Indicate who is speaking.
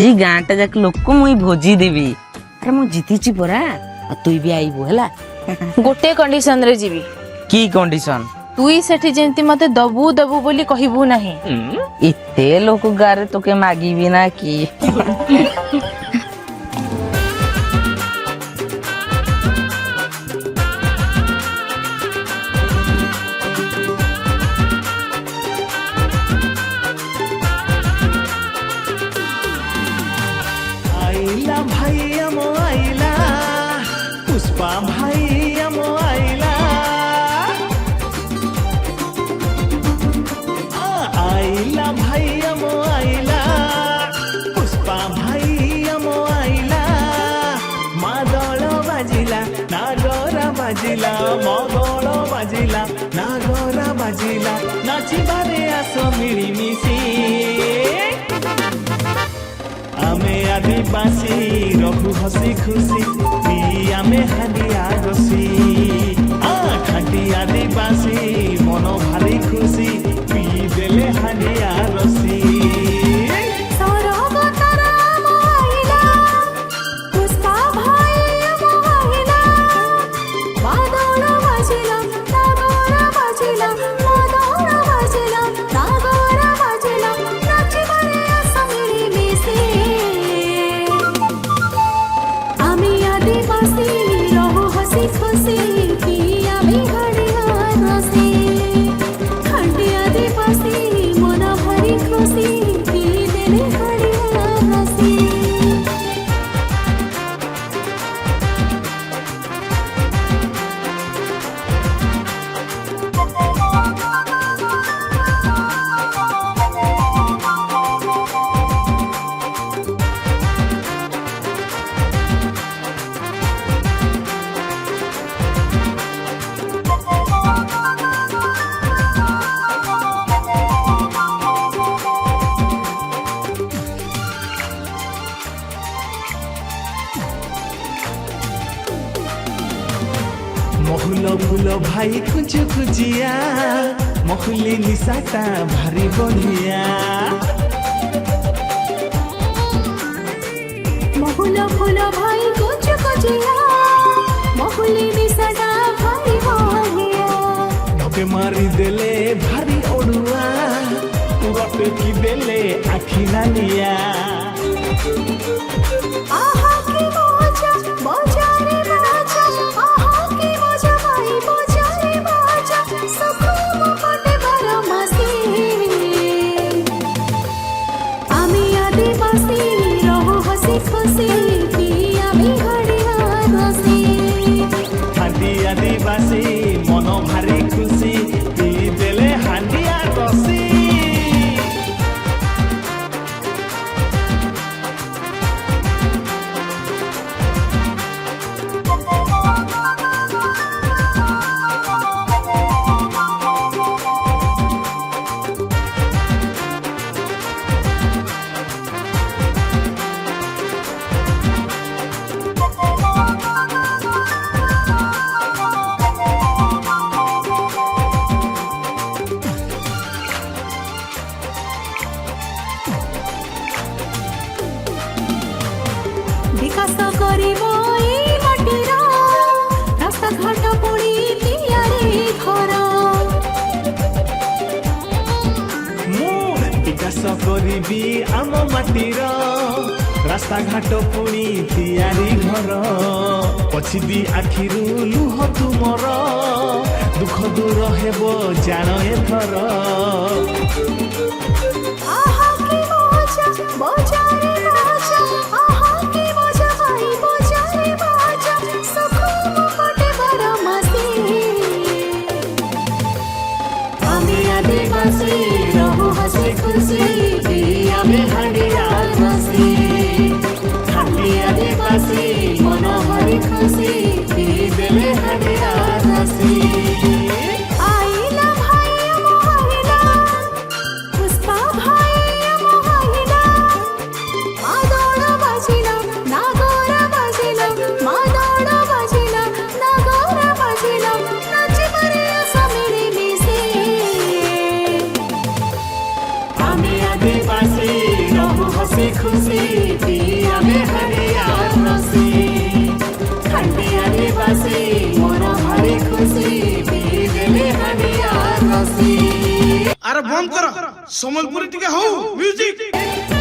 Speaker 1: ये गाँटा जाक लोक को मुई भोजी देवी। अरे मु जीतीची परा तु भी आईबू हैला।
Speaker 2: गोटे कंडीशन रे जीवी।
Speaker 1: की कंडीशन?
Speaker 2: तुई सेठी जेंती मते दबु दबु बोली कहिबू नाही।
Speaker 1: इते लोक गारे तोके मागीबी ना की।
Speaker 3: आइला भाई अमो आइला पुष्पा भाई अमो आइला आइला भाई अमो आइला पुष्पा भाई अमो आइला मादल बाजिला नागरा बाजिला मगल बाजिला नागरा बाजिला नाचिबारे आस मिलिमिशि आमे आदिवासी रहु हसी खुशी पी आमे हालिया रसी खाटी आदिवासी मन भारी खुशी पी देले हालिया रसी महुल फुल भाई कुछ कुचिया महुली निशाटा भारी बढ़िया
Speaker 4: महुल फुल भाई कुछ कुचिया महुली निशाटा भारी बढ़िया
Speaker 3: ढके मारी देले भारी ओडुआ रटे की देले आखी नालिया
Speaker 4: आहा की मौजा बजारे बाजा आहा की मौजा भाई बजारे बाजा सुकुम पटे बरमासी आमी आदिवासी रहो हसी खुशी पिया भी हड़िया रसी
Speaker 3: हांडी आदिवासी मन भारी खुशी पी देले हांडिया रसी
Speaker 4: विकास करिबो ई माटीर रास्ता घाट पुणी तियारी घर
Speaker 3: मु विकास करिबी आम माटीर रास्ता घाट पुणी तियारी घर पछिदी आखिरु लुह तुमर दुख दूर हेबो जान एथर
Speaker 4: आहा की मौजा बजारे बाजा आहा की मौजा भाई बजारे बाजा सुकुम पटे बरमासी आमी आदिवासी रहु हसी खुशी पिया भी हड़िया रसी खाटी आदिवासी मन भारी खुशी पी देले हड़िया रसी आइला भाई अमो आइला ରସି
Speaker 5: ଆରେ ବନ୍ଦ କର ସମ୍ବଲପୁରୀ ଟିକେ ହଉ ମ୍ୟୁଜିକ